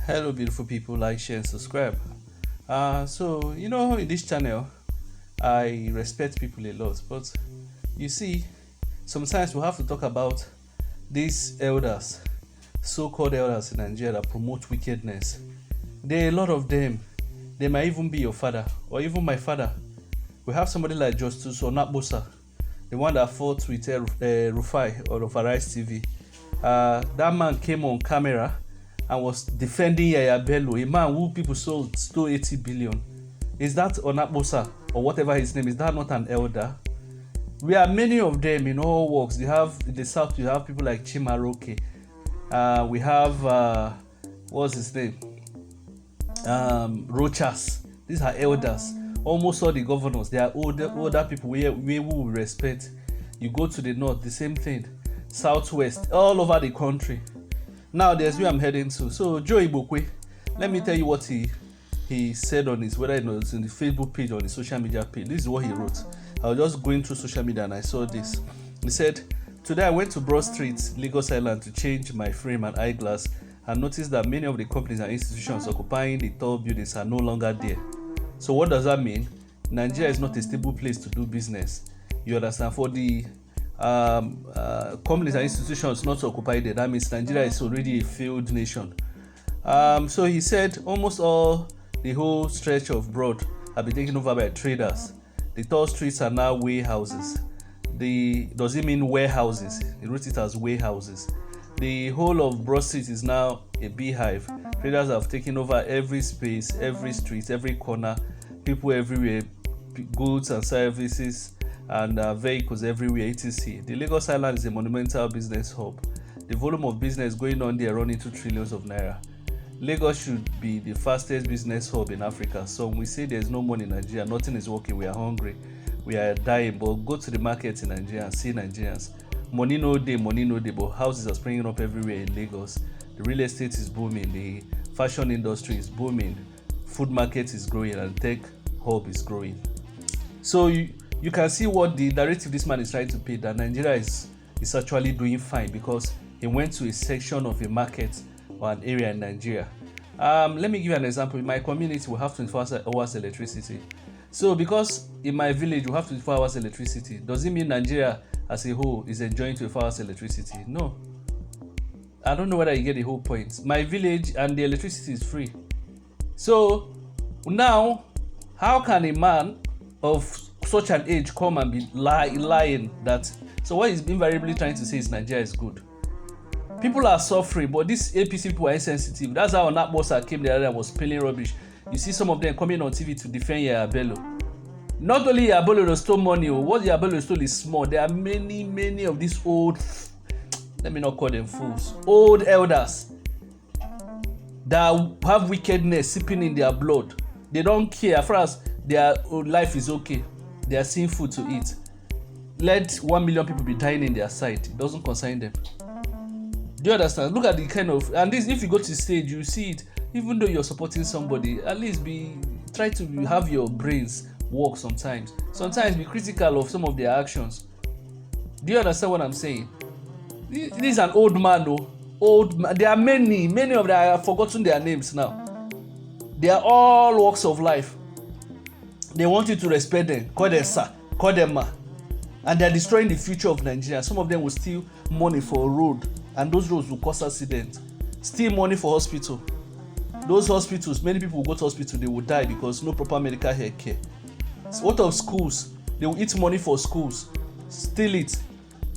Hello, beautiful people. Like, share, and subscribe. In this channel, I respect people a lot, but you see, sometimes we have to talk about these elders, so-called elders in Nigeria that promote wickedness. There are a lot of them. They might even be your father or even my father. We have somebody like Justice Onakbosa, the one that fought with Rufai or Arise TV. That man came on camera and was defending Yaya Bello, a man who people stole 80 billion. Is that Onakbosa or whatever his name is? That not an elder? We are many of them in all walks. They have in the south. You have people like Chimaroke. We have what's his name? Rochas. These are elders. Almost all the governors. They are older people. We will respect. You go to the north, the same thing. Southwest, all over the country. Now there's where I'm heading to. So Joe Igbokwe, let me tell you what he said on his, whether it was in the Facebook page or the social media page. This is what he wrote. I was just going through social media and I saw this. He said, "Today I went to Broad Street, Lagos Island to change my frame and eyeglass and noticed that many of the companies and institutions occupying the tall buildings are no longer there." So what does that mean? Nigeria is not a stable place to do business. You understand? For the companies and institutions not to occupy there, that means Nigeria is already a failed nation. So he said almost all the whole stretch of Broad have been taken over by traders. The tall streets are now warehouses. Does it mean warehouses? He wrote it as warehouses. The whole of Broad Street is now a beehive. Traders have taken over every space, every street, every corner, people everywhere, goods and services and vehicles everywhere, etc. The Lagos Island is a monumental business hub. The volume of business going on there running into trillions of naira. Lagos should be the fastest business hub in Africa. So when we say there's no money in Nigeria, nothing is working, we are hungry, we are dying, but go to the market in Nigeria and see Nigerians. Money no day, but houses are springing up everywhere in Lagos. The real estate is booming, the fashion industry is booming, food market is growing, and tech hub is growing. So you can see what the narrative this man is trying to paint, that Nigeria is actually doing fine because he went to a section of a market or an area in Nigeria. Let me give you an example. In my community, we have 24 hours electricity. So because in my village, we have 24 hours electricity, does it mean Nigeria as a whole is enjoying 24 hours electricity? No. I don't know whether you get the whole point. My village and the electricity is free. So now, how can a man of such an age come and be lying that? So what he's invariably trying to say is Nigeria is good. People are suffering, but these APC people are insensitive. That's how Onakbosa came the other day and was spilling rubbish. You see some of them coming on TV to defend Yaya Bello. Not only Yaya Bello stole money, what Yaya Bello stole is small. There are many of these old, let me not call them fools, old elders that have wickedness seeping in their blood. They don't care as far as their life is okay. They are seeing food to eat. Let 1 million people be dying in their sight. It doesn't concern them. Do you understand? Look at the kind of, and this, if you go to the stage, you see it. Even though you're supporting somebody, at least try to have your brains work sometimes. Sometimes be critical of some of their actions. Do you understand what I'm saying? This is an old man though. Old man. There are many of them. I have forgotten their names now. They are all walks of life. They want you to respect them. Call them sir. Call them ma. And they are destroying the future of Nigeria. Some of them will steal money for a road, and those roads will cause accidents. Steal money for hospital. Those hospitals, many people will go to hospital, they will die because no proper medical health care. So what of schools? They will eat money for schools, steal it.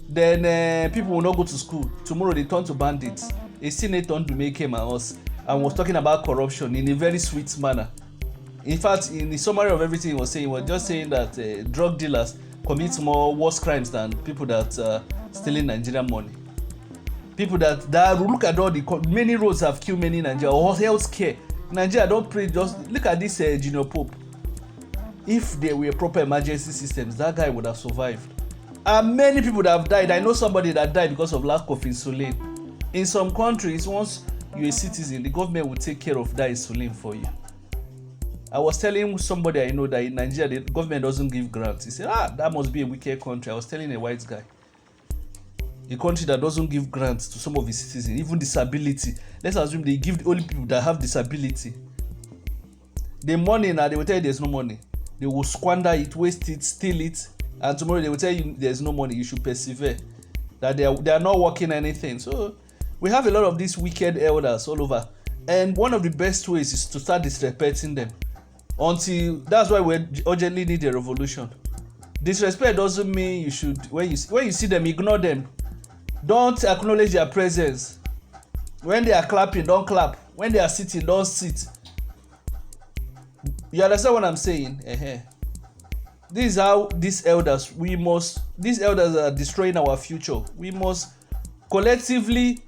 Then people will not go to school. Tomorrow they turn to bandits. A senator came at us and was talking about corruption in a very sweet manner. In fact, in the summary of everything he was saying, he was just saying that drug dealers commit more worse crimes than people that stealing Nigerian money. People that look at all the many roads have killed many in Nigeria, or health care. Nigeria don't pray, just look at this Junior Pope. If there were proper emergency systems, that guy would have survived. And many people that have died. I know somebody that died because of lack of insulin. In some countries, once you're a citizen, the government will take care of that insulin for you. I was telling somebody I know that in Nigeria, the government doesn't give grants. He said, that must be a wicked country. I was telling a white guy. a country that doesn't give grants to some of its citizens, even disability. Let's assume they give the only people that have disability. The money now, they will tell you there's no money. They will squander it, waste it, steal it, and tomorrow they will tell you there's no money. You should persevere. That they are not working anything. So we have a lot of these wicked elders all over, and one of the best ways is to start disrespecting them. That's why we urgently need a revolution. Disrespect doesn't mean you should, when you see them, ignore them. Don't acknowledge their presence. When they are clapping, don't clap. When they are sitting, don't sit. You understand what I'm saying? This is how these elders are destroying our future. We must collectively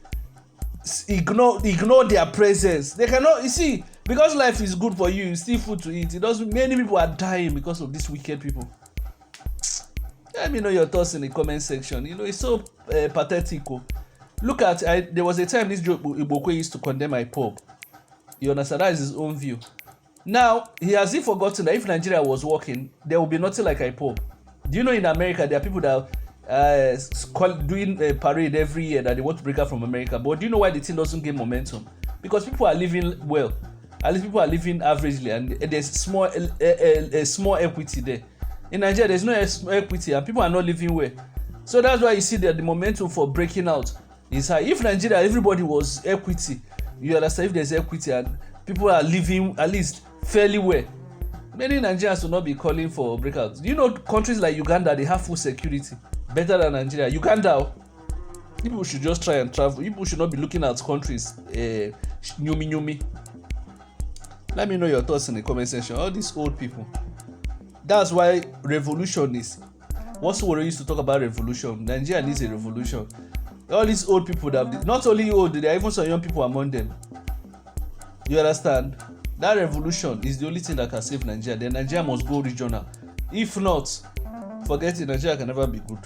ignore their presence. They cannot, you see, because life is good for you still food to eat. Many people are dying because of these wicked people. Let me know your thoughts in the comment section. It's so pathetic. Look at, there was a time this Igbokwe used to condemn IPOB. You understand? That is his own view. Now, he has forgotten that if Nigeria was working, there would be nothing like IPOB. Do you know in America, there are people that are doing a parade every year that they want to break out from America. But do you know why the thing doesn't gain momentum? Because people are living well. At least people are living averagely, and there's a small equity there. In Nigeria, there's no equity, and people are not living well. So that's why you see that the momentum for breaking out is high. If Nigeria, everybody was equity, you understand, if there's equity and people are living at least fairly well, many Nigerians will not be calling for breakouts. Do you know countries like Uganda, they have full security, better than Nigeria? Uganda, people should just try and travel. People should not be looking at countries nyumi. Let me know your thoughts in the comment section. All these old people. That's why revolution is. What's what we used to talk about revolution? Nigeria needs a revolution. All these old people that not only old, there are even some young people among them. You understand? That revolution is the only thing that can save Nigeria. Then Nigeria must go regional. If not, forget it, Nigeria can never be good.